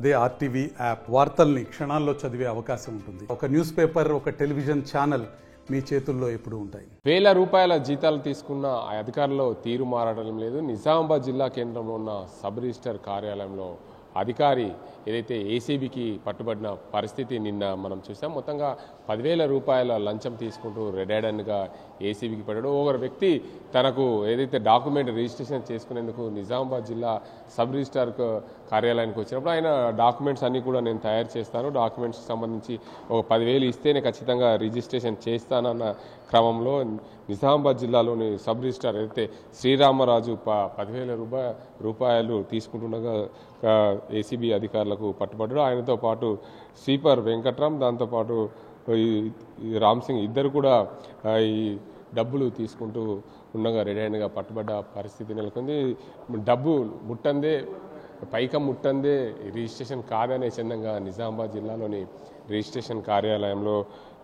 అదే RTV app వార్తల్ని క్షణాల్లో చదివే అవకాశం ఉంటుంది. ఒక న్యూస్ పేపర్, ఒక టెలివిజన్ ఛానల్ మీ చేతుల్లో ఎప్పుడూ ఉంటాయి. వేల రూపాయల జీతాలు తీసుకున్న ఆ అధికారులు తీరు మారడం లేదు. నిజామాబాద్ జిల్లా కేంద్రంలో ఉన్న సబ్ రిజిస్టర్ కార్యాలయంలో అధికారి ఏదైతే ఏసీబీకి పట్టుబడిన పరిస్థితి నిన్న మనం చూసాం. మొత్తంగా 10,000 రూపాయల లంచం తీసుకుంటూ రెడ్ హ్యాండెడ్గా ఏసీబీకి పడ్డాడు. ఒక వ్యక్తి తనకు ఏదైతే డాక్యుమెంట్ రిజిస్ట్రేషన్ చేసుకునేందుకు నిజామాబాద్ జిల్లా సబ్ రిజిస్టార్ కార్యాలయానికి వచ్చినప్పుడు ఆయన డాక్యుమెంట్స్ అన్నీ కూడా నేను తయారు చేస్తాను, డాక్యుమెంట్స్కి సంబంధించి ఒక 10,000 ఇస్తేనే ఖచ్చితంగా రిజిస్ట్రేషన్ చేస్తానన్న క్రమంలో నిజామాబాద్ జిల్లాలోని సబ్ రిజిస్టార్ అయితే శ్రీరామరాజు 10,000 రూపాయలు తీసుకుంటుండగా ఏసీబీ అధికారులకు పట్టుబడ్డాడు. ఆయనతో పాటు స్వీపర్ వెంకట్రామ్, దాంతోపాటు ఈ రామ్ సింగ్ ఇద్దరు కూడా ఈ డబ్బులు తీసుకుంటూ ఉండగా రెడీ హ్యాండ్గా పట్టుబడ్డ పరిస్థితి నెలకొంది. డబ్బు ముట్టందే పైకం ముట్టందే రిజిస్ట్రేషన్ కాదనే చందంగా నిజామాబాద్ జిల్లాలోని రిజిస్ట్రేషన్ కార్యాలయంలో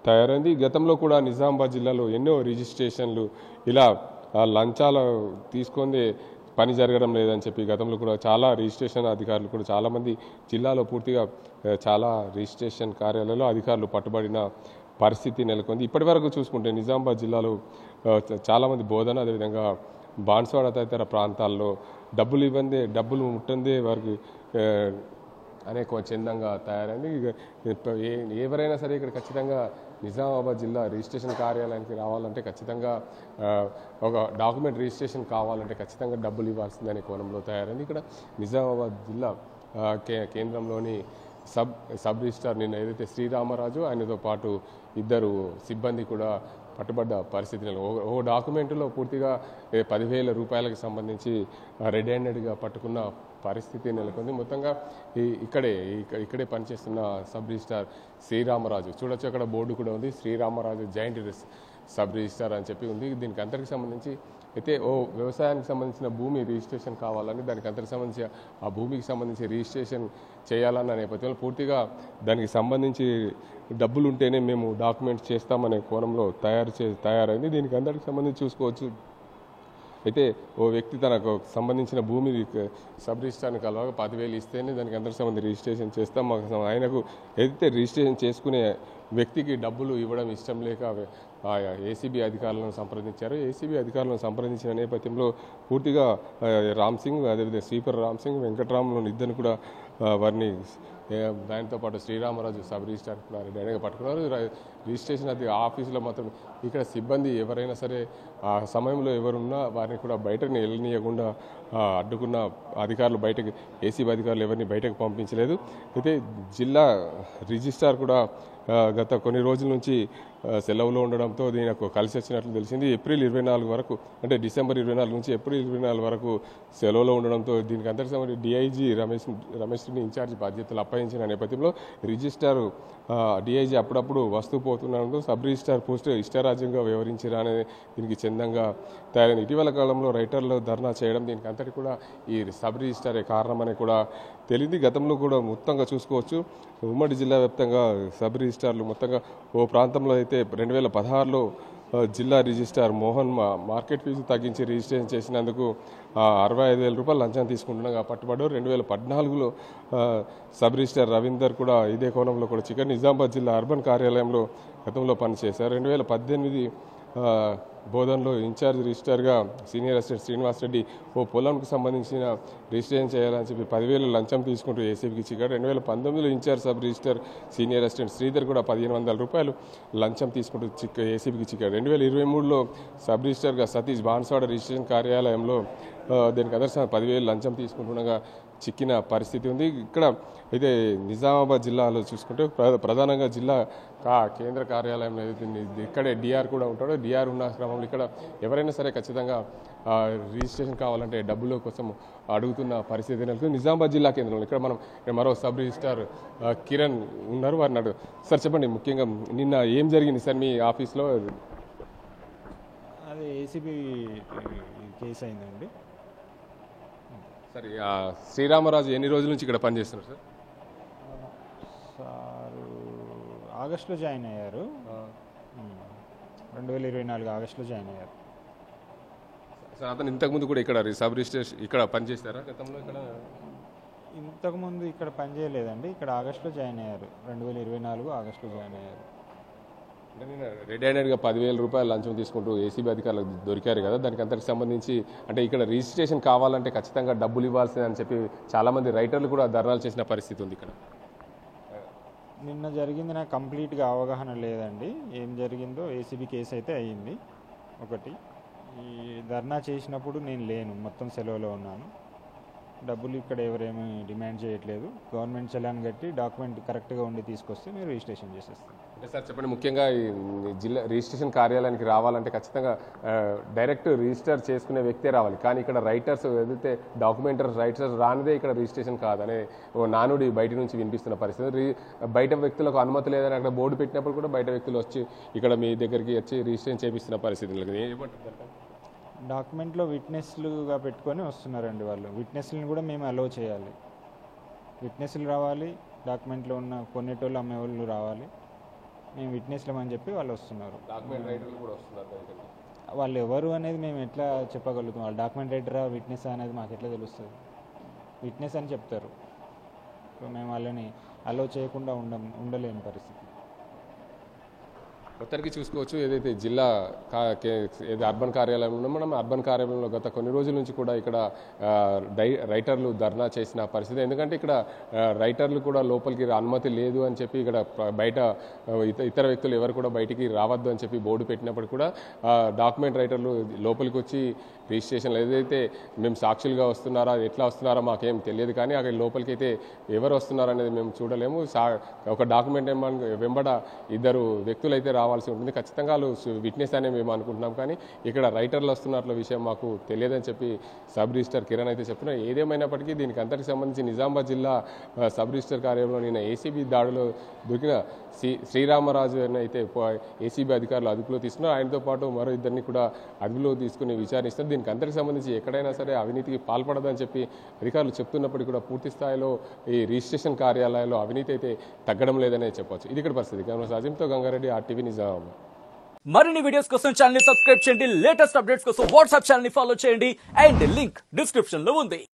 తయారైంది. గతంలో కూడా నిజామాబాద్ జిల్లాలో ఎన్నో రిజిస్ట్రేషన్లు ఇలా లంచాలు తీసుకొని పని జరగడం లేదని చెప్పి గతంలో కూడా చాలా రిజిస్ట్రేషన్ అధికారులు కూడా చాలామంది జిల్లాలో పూర్తిగా చాలా రిజిస్ట్రేషన్ కార్యాలయాల్లో అధికారులు పట్టుబడిన పరిస్థితి నెలకొంది. ఇప్పటి వరకు చూసుకుంటే నిజామాబాద్ జిల్లాలో చాలామంది బోధన, అదేవిధంగా బాన్స్వాడ తదితర ప్రాంతాల్లో డబ్బులు ముట్టందే వారికి అనేక చందంగా తయారైంది. ఎవరైనా సరే ఇక్కడ ఖచ్చితంగా నిజామాబాద్ జిల్లా రిజిస్ట్రేషన్ కార్యాలయానికి రావాలంటే ఖచ్చితంగా ఒక డాక్యుమెంట్ రిజిస్ట్రేషన్ కావాలంటే ఖచ్చితంగా డబ్బులు ఇవ్వాల్సిందనే కోణంలో తయారైంది. ఇక్కడ నిజామాబాద్ జిల్లా కేంద్రంలోని సబ్ రిజిస్టార్ నిన్న ఏదైతే శ్రీరామరాజు ఆయనతో పాటు ఇద్దరు సిబ్బంది కూడా పట్టుబడ్డ పరిస్థితి. ఓ డాక్యుమెంట్లో పూర్తిగా 10,000 రూపాయలకు సంబంధించి రెడ్ హ్యాండెడ్గా పట్టుకున్న పరిస్థితి నెలకొంది. మొత్తంగా ఇక్కడే పనిచేస్తున్న సబ్ రిజిస్టార్ శ్రీరామరాజు చూడొచ్చు, అక్కడ బోర్డు కూడా ఉంది, శ్రీరామరాజు జాయింట్ సబ్ రిజిస్టార్ అని చెప్పి ఉంది. దీనికి అంతటికి సంబంధించి అయితే వ్యవసాయానికి సంబంధించిన భూమి రిజిస్ట్రేషన్ కావాలని, దానికి అంతటికి సంబంధించి ఆ భూమికి సంబంధించి రిజిస్ట్రేషన్ చేయాలన్న నేపథ్యంలో పూర్తిగా దానికి సంబంధించి డబ్బులు ఉంటేనే మేము డాక్యుమెంట్స్ చేస్తామనే కోణంలో తయారైంది. దీనికి అందరికి సంబంధించి చూసుకోవచ్చు. అయితే ఓ వ్యక్తి తనకు సంబంధించిన భూమి సబ్ రిజిస్టార్ని కలవగా 10,000 ఇస్తేనే దానికి అందరికి సంబంధించి రిజిస్ట్రేషన్ చేస్తాం. ఆయనకు ఏదైతే రిజిస్ట్రేషన్ చేసుకునే వ్యక్తికి డబ్బులు ఇవ్వడం ఇష్టం లేక ఏసీబీ అధికారులను సంప్రదించారు. ఏసీబీ అధికారులను సంప్రదించిన నేపథ్యంలో పూర్తిగా రామ్ సింగ్, అదేవిధంగా స్వీపర్ రామ్ సింగ్, వెంకట్రామ్లను ఇద్దరు కూడా వారిని దానితో పాటు శ్రీరామరాజు సబ్ రిజిస్టార్ కూడా డైరెక్ట్గా పట్టుకున్నారు. రిజిస్ట్రేషన్ అది ఆఫీసులో మాత్రం ఇక్కడ సిబ్బంది ఎవరైనా సరే ఆ సమయంలో ఎవరున్నా వారిని కూడా బయటకు వెళ్ళనీయకుండా అడ్డుకున్న అధికారులు ఏసీబీ అధికారులు ఎవరిని బయటకు పంపించలేదు. అయితే జిల్లా రిజిస్టార్ కూడా గత కొన్ని రోజుల నుంచి సెలవులో ఉండడంతో దీనికి కలిసి వచ్చినట్లు తెలిసింది. ఏప్రిల్ 24 వరకు, అంటే డిసెంబర్ 24 నుంచి ఏప్రిల్ 24 వరకు సెలవులో ఉండడంతో దీనికి అంతటి సంబంధించి డిఐజీ రమేష్ని ఇన్ఛార్జ్ బాధ్యతలు అప్పగించిన నేపథ్యంలో రిజిస్టార్ డిఐజీ అప్పుడప్పుడు వస్తూ పోతుండడంతో సబ్ రిజిస్టార్ పోస్ట్ ఇష్టారాజ్యంగా వ్యవహరించిరా అనే దీనికి చందంగా తయారైన ఇటీవల కాలంలో రైటర్లు ధర్నా చేయడం దీనికి అంతటి కూడా ఈ సబ్ రిజిస్టారే కారణమని కూడా తెలియదు. గతంలో కూడా మొత్తంగా చూసుకోవచ్చు, ఉమ్మడి జిల్లా వ్యాప్తంగా సబ్ రిజిస్టార్లు మొత్తంగా ఓ ప్రాంతంలో అయితే 2016లో జిల్లా రిజిస్టార్ మోహన్ మార్కెట్ ఫీజు తగ్గించి రిజిస్ట్రేషన్ చేసినందుకు 65,000 రూపాయలు లంచం తీసుకుంటుండగా పట్టుబడ్డారు. 2014లో సబ్ రిజిస్టార్ రవీందర్ కూడా ఇదే కోణంలో కూడా చికెన్ నిజామాబాద్ జిల్లా అర్బన్ కార్యాలయంలో గతంలో పనిచేశారు. 2018 బోధనలో ఇన్ఛార్జ్ రిజిస్టార్గా సీనియర్ అసిస్టెంట్ శ్రీనివాసరెడ్డి ఓ పొలంకు సంబంధించిన రిజిస్ట్రేషన్ చేయాలని చెప్పి 10,000 లంచం తీసుకుంటూ ఏసీబీకి చిక్కాడు. 2019లో incharge sub register senior assistant Sridhar కూడా 1,500 రూపాయలు లంచం తీసుకుంటూ ఏసీబీకి చిక్కాడు. 2023లో సబ్ రిజిస్టర్గా సతీష్ బాన్స్వాడ రిజిస్ట్రేషన్ కార్యాలయంలో దీనికి అందరూ 10,000 లంచం తీసుకుంటుండగా చిక్కిన పరిస్థితి ఉంది. ఇక్కడ అయితే నిజామాబాద్ జిల్లాలో చూసుకుంటే ప్రధానంగా జిల్లా కేంద్ర కార్యాలయంలో ఇక్కడే డిఆర్ కూడా ఉంటాడు. డిఆర్ ఉన్న క్రమంలో ఇక్కడ ఎవరైనా సరే ఖచ్చితంగా రిజిస్ట్రేషన్ కావాలంటే డబ్బుల కోసం అడుగుతున్న పరిస్థితి నెలకొంది. నిజామాబాద్ జిల్లా కేంద్రంలో ఇక్కడ మనం మరో సబ్ రిజిస్టార్ కిరణ్ ఉన్నారు, వారిని అడుగు. సార్ చెప్పండి, ముఖ్యంగా నిన్న ఏం జరిగింది సార్ మీ ఆఫీస్లో? అది ఏసీబీ కేసు అయిందండి. సరే, శ్రీరామరాజు ఎన్ని రోజుల నుంచి ఇక్కడ పనిచేస్తున్నారు సార్? ఆగస్టులో జాయిన్ అయ్యారు, 2024 ఆగస్టులో జాయిన్ అయ్యారు. సార్ అతను ఇంతకుముందు కూడా ఇక్కడ సబ్ రిజిస్టర్ ఇక్కడ పనిచేస్తారా గతంలో? ఇక్కడ ఇంతకుముందు ఇక్కడ పనిచేయలేదండి. ఇక్కడ ఆగస్టులో జాయిన్ అయ్యారు. 2024 ఆగస్టులో జాయిన్ అయ్యారు. అంటే నేను రెడ్ హ్యాండెడ్గా 10,000 రూపాయలు లంచం తీసుకుంటూ ఏసీబీ అధికారులకు దొరికారు కదా, దానికి అంతకు సంబంధించి అంటే ఇక్కడ రిజిస్ట్రేషన్ కావాలంటే ఖచ్చితంగా డబ్బులు ఇవ్వాల్సిందే అని చెప్పి చాలామంది రైటర్లు కూడా ధర్నాలు చేసిన పరిస్థితి ఉంది ఇక్కడ. నిన్న జరిగింది నాకు కంప్లీట్గా అవగాహన లేదండి. ఏం జరిగిందో ఏసీబీ కేసు అయితే అయ్యింది ఒకటి. ఈ ధర్నా చేసినప్పుడు నేను లేను, మొత్తం సెలవులో ఉన్నాను. డబ్బులు ఇక్కడ ఎవరేమీ డిమాండ్ చేయట్లేదు. గవర్నమెంట్ చలాన్ కట్టి డాక్యుమెంట్ కరెక్ట్గా ఉండి తీసుకొస్తే మీరు రిజిస్ట్రేషన్ చేసేస్తాం. అంటే సార్ చెప్పండి, ముఖ్యంగా ఈ జిల్లా రిజిస్ట్రేషన్ కార్యాలయానికి రావాలంటే ఖచ్చితంగా డైరెక్ట్ రిజిస్టర్ చేసుకునే వ్యక్తే రావాలి. కానీ ఇక్కడ రైటర్స్ ఏదైతే రైటర్స్ రానిదే ఇక్కడ రిజిస్ట్రేషన్ కాదనే ఓ నానుడి బయట నుంచి వినిపిస్తున్న పరిస్థితి. బయట వ్యక్తులకు అనుమతి లేదని అక్కడ బోర్డు పెట్టినప్పుడు కూడా బయట వ్యక్తులు వచ్చి ఇక్కడ మీ దగ్గరికి వచ్చి రిజిస్ట్రేషన్ చేపిస్తున్న పరిస్థితి. ఏమంటారు? డాక్యుమెంట్లో విట్నెస్లుగా పెట్టుకొని వస్తున్నారండి వాళ్ళు. విట్నెస్లను కూడా మేము అలో చేయాలి. విట్నెస్లు రావాలి, డాక్యుమెంట్లో ఉన్న కొనేటోళ్ళు అమ్మేవాళ్ళు రావాలి. మేము విట్నెస్లం అని చెప్పి వాళ్ళు వస్తున్నారు. డాక్యుమెంట్ రైటర్లు కూడా వస్తున్నారు. వాళ్ళు ఎవరు అనేది మేము ఎట్లా చెప్పగలుగుతాం? వాళ్ళు డాక్యుమెంట్ రైటరా విట్నెస్ అనేది మాకు ఎట్లా తెలుస్తుంది? విట్నెస్ అని చెప్తారు. సో మేము వాళ్ళని అలో చేయకుండా ఉండలేని పరిస్థితి. మొత్తానికి చూసుకోవచ్చు, ఏదైతే జిల్లా అర్బన్ కార్యాలయంలో ఉన్నామో మనం అర్బన్ కార్యాలయంలో గత కొన్ని రోజుల నుంచి కూడా ఇక్కడ రైటర్లు ధర్నా చేసిన పరిస్థితి. ఎందుకంటే ఇక్కడ రైటర్లు కూడా లోపలికి అనుమతి లేదు అని చెప్పి ఇక్కడ బయట ఇతర వ్యక్తులు ఎవరు కూడా బయటికి రావద్దు అని చెప్పి బోర్డు పెట్టినప్పుడు కూడా డాక్యుమెంట్ రైటర్లు లోపలికి వచ్చి రిజిస్ట్రేషన్లు ఏదైతే మేము సాక్షులుగా వస్తున్నారా ఎట్లా వస్తున్నారో మాకేం తెలియదు. కానీ అక్కడ లోపలికి అయితే ఎవరు వస్తున్నారో అనేది మేము చూడలేము. ఒక డాక్యుమెంట్ వెంబడ ఇద్దరు వ్యక్తులు అయితే రావాల్సి ఉంటుంది. ఖచ్చితంగా వాళ్ళు విట్నెస్ అనే మేము అనుకుంటున్నాం. కానీ ఇక్కడ రైటర్లు వస్తున్నట్ల విషయం మాకు తెలియదని చెప్పి సబ్ రిజిస్టర్ కిరణ్ అయితే చెప్తున్నారు. ఏదేమైనప్పటికీ దీనికి అంతటికి సంబంధించి నిజామాబాద్ జిల్లా సబ్ రిజిస్టర్ కార్యాలయంలో నిన్న ఏసీబీ దాడిలో దొరికిన శ్రీరామరాజు అయితే ఏసీబీ అధికారులు అదుపులో తీసుకున్నారు. ఆయనతో పాటు మరో ఇద్దరిని కూడా అదుపులో తీసుకుని విచారిస్తారు. దీనికి అంతటికి సంబంధించి ఎక్కడైనా సరే అవినీతికి పాల్పడదని చెప్పి అధికారులు చెప్తున్నప్పటికీ కూడా పూర్తి స్థాయిలో ఈ రిజిస్ట్రేషన్ కార్యాలయాల్లో అవినీతి అయితే తగ్గడం లేదనే చెప్పొచ్చు. ఇది ఇక్కడ పరిస్థితి. అజింతో గంగారెడ్డి, RTV నిజామాబాద్. మరిన్ని వీడియోస్ కోసం ఛానల్ ని సబ్స్క్రైబ్ చేయండి. లేటెస్ట్ అప్డేట్స్ కోసం వాట్సాప్ ఛానల్ ని ఫాలో చేయండి. అండ్ లింక్ డిస్క్రిప్షన్ లో ఉంది.